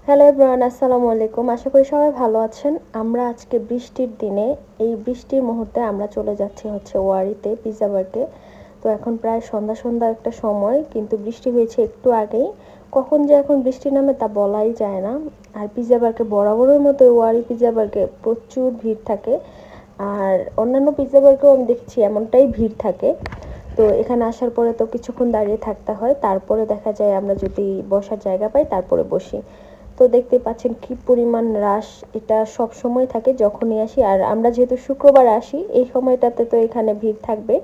Hello everyone, আসসালামু আলাইকুম। আশা করি সবাই ভালো আছেন। আমরা আজকে বৃষ্টির দিনে, এই বৃষ্টির মুহূর্তে আমরা চলে যাচ্ছি হচ্ছে ওয়ারিতে পিৎজা বার্গে। তো এখন প্রায় সন্ধ্যা সন্ধ্যা একটা সময়, কিন্তু বৃষ্টি হয়েছে একটু আগেই। কখন যে এখন বৃষ্টি নামে তা বলাই যায় না। আর পিৎজা বার্গে বরাবরের মতো ওয়ারি পিৎজা বার্গে প্রচুর ভিড় থাকে। আর অন্যান্য পিৎজা বার্গেও আমি দেখছি এমনটাই ভিড় থাকে। তো এখানে আসার পরে তো কিছুক্ষণ দাঁড়িয়ে থাকতে হয়, তারপরে দেখা যায় আমরা যদি বসার জায়গা পাই তারপরে বসি। তো দেখতে পাচ্ছেন কি পরিমাণ রাশ, এটা সব সময় থাকে যখনই আসি। আর আমরা যেহেতু শুক্রবার আসি, এই সময়টাতে তো এখানে ভিড় থাকবে।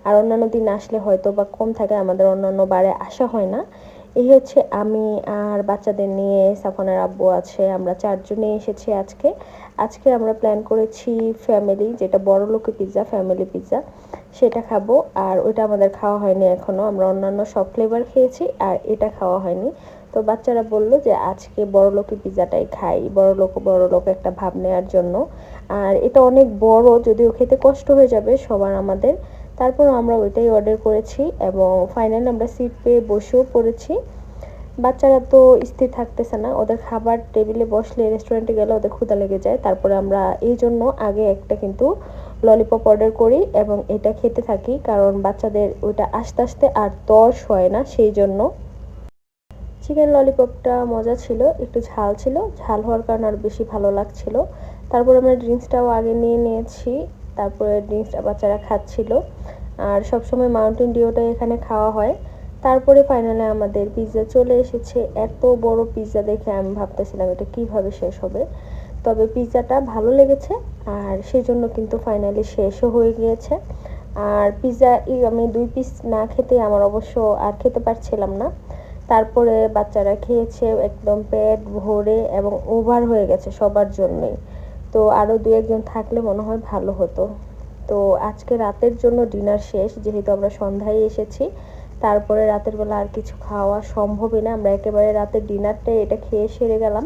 আর অন্যান্য দিন আসলে হয়তো বা কম থাকে, আমাদের অন্যান্য বারে আসা হয় না। এই হচ্ছে আমি আর বাচ্চাদের নিয়ে, সাফনের আব্বু আছে, আমরা চারজনে এসেছি আজকে। আজকে আমরা প্ল্যান করেছি ফ্যামিলি, যেটা বড় লোকের পিৎজা, ফ্যামিলি পিৎজা, সেটা খাবো। আর ওইটা আমাদের খাওয়া হয়নি এখনো, আমরা অন্যান্য সব ফ্লেভার খেয়েছি আর এটা খাওয়া হয়নি। তো বাচ্চারা বললো যে আজকে বড় লোকের পিৎজাটাই খাই, বড় লোক একটা ভাব নেওয়ার জন্য। আর এটা অনেক বড়, যদিও খেতে কষ্ট হয়ে যাবে সবার আমাদের, তারপর আমরা ওইটাই অর্ডার করেছি এবং ফাইনালি আমরা সিট পেয়ে বসেও পড়েছি। বাচ্চারা তো স্থির থাকতেছে না, ওদের খাবার টেবিলে বসলে, রেস্টুরেন্টে গেলে ওদের ক্ষুধা লেগে যায়। তারপরে আমরা এই জন্য আগে একটা কিন্তু ললিপপ অর্ডার করি এবং এটা খেতে থাকি, কারণ বাচ্চাদের ওইটা আস্তে আস্তে আর তর্স হয় না, সেই জন্য। চিকেন ললিপপটা মজা ছিল, একটু ঝাল ছিল, ঝাল হওয়ার কারণে আরও বেশি ভালো লাগছিল। তারপর আমরা ড্রিঙ্কসটাও আগে নিয়ে নিয়েছি, তারপরে ড্রিঙ্কসটা বাচ্চারা খাচ্ছিল। আর সবসময় মাউন্টেন ডিউটাই এখানে খাওয়া হয়। তারপরে ফাইনালি আমাদের পিৎজা চলে এসেছে। এত বড় পিৎজা দেখে আমি ভাবতেছিলাম এটা কিভাবে শেষ হবে, তবে পিৎজাটা ভালো লেগেছে আর সেই জন্য কিন্তু ফাইনালি শেষও হয়ে গিয়েছে। আর পিৎজা আমি 2 পিস না খেতে আমার অবশ্য আর খেতে পারছিলাম না। তারপরে বাচ্চারা খেয়েছে একদম পেট ভরে এবং ওভার হয়ে গেছে সবার জন্যই। তো আরও 2-1 জন থাকলে মনে হয় ভালো হতো। তো আজকে রাতের জন্য ডিনার শেষ, যেহেতু আমরা সন্ধ্যায় এসেছি। তারপরে রাতের বেলা আর কিছু খাওয়া সম্ভবই না, আমরা একেবারে রাতের ডিনারটাই এটা খেয়ে সেরে গেলাম।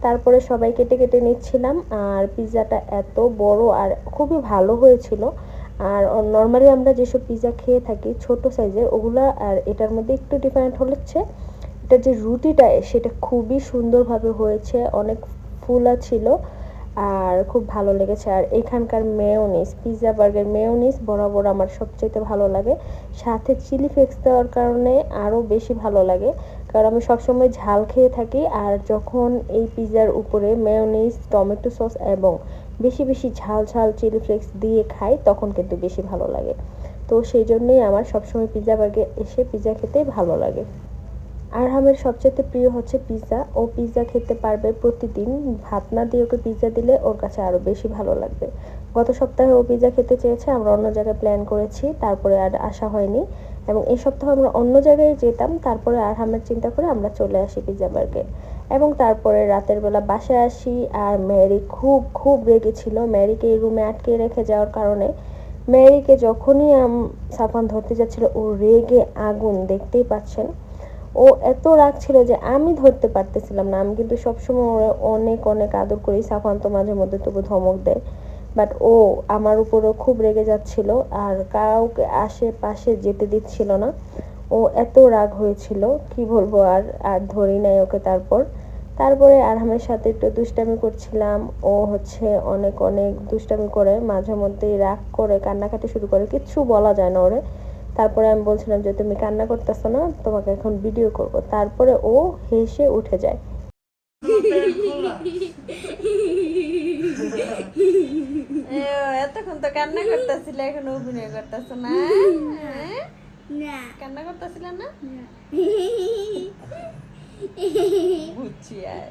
তারপরে সবাই কেটে কেটে নিচ্ছিলাম। আর পিৎজাটা এত বড় আর খুবই ভালো হয়েছিল। আর নর্মালি আমরা যেসব পিৎজা খেয়ে থাকি ছোট সাইজের, ওগুলা আর এটার মধ্যে একটু ডিফারেন্ট হচ্ছে, এটা যে রুটিটা সেটা খুবই সুন্দরভাবে হয়েছে, অনেক ফুলা ছিল আর খুব ভালো লেগেছে। আর এখানকার মেয়োনিজ, পিৎজা বার্গের মেয়োনিজ বরাবর আমার সবচেয়ে ভালো লাগে, সাথে চিলি ফ্লেক্স দেওয়ার কারণে আরও বেশি ভালো লাগে, কারণ আমি সবসময় ঝাল খেয়ে থাকি। আর যখন এই পিৎজার উপরে মেয়োনিজ, টমেটো সস এবং বেশি বেশি ঝাল ঝাল চিলি ফ্লেক্স দিয়ে খাই, তখন কিন্তু বেশি ভালো লাগে। তো সেই জন্যই আমার সবসময় পিৎজা বার্গে এসে পিৎজা খেতে ভালো লাগে। আরহামের সবচেয়ে প্রিয় হচ্ছে পিৎজা, ও পিৎজা খেতে পারবে প্রতিদিন। ভাত না দিয়ে ওকে পিৎজা দিলে ওর কাছে আরও বেশি ভালো লাগবে। গত সপ্তাহে ও পিৎজা খেতে চেয়েছে, আমরা অন্য জায়গায় প্ল্যান করেছি, তারপরে আর আসা হয়নি। এবং এই সপ্তাহে আমরা অন্য জায়গায় যেতাম, তারপরে আরহামের চিন্তা করে আমরা চলে আসি পিৎজা বার্গে। এবং তারপরে রাতের বেলা বাসায় আসি। আর ম্যারি খুব খুব রেগেছিল, ম্যারিকে এই রুমে আটকে রেখে যাওয়ার কারণে। ম্যারিকে যখনই সাফান ধরতে যাচ্ছিল, ও রেগে আগুন, দেখতেই পাচ্ছেন। ও এত রাগ ছিল যে আমি ধরতে পারতেছিলাম না। আমি কিন্তু সবসময় ওরা অনেক অনেক আদর করি, সাফান তো মাঝে মধ্যে তবু ধমক দেয়, বাট ও আমার উপরও খুব রেগে যাচ্ছিল আর কাউকে আশেপাশে যেতে দিচ্ছিল না। ও এত রাগ হয়েছিল কি বলবো। আর আর ধরি নাই ওকে। তারপরে আরহামের সাথে একটু দুষ্টামি করছিলাম। ও হচ্ছে অনেক অনেক দুষ্টামি করে, মাঝে মধ্যেই রাগ করে কান্নাকাটি শুরু করে, কিচ্ছু বলা যায় না ওরে। তারপরে আমি বলছিলাম যে তুমি কান্না করতেছো না, তোমাকে এখন ভিডিও করব। তারপরে ও হেসে উঠে যায়। এতক্ষণ তো কান্না করতেছিল, এখন অভিনয় করতেছ না? কান্না করতেছিল না? বুঝছি। আর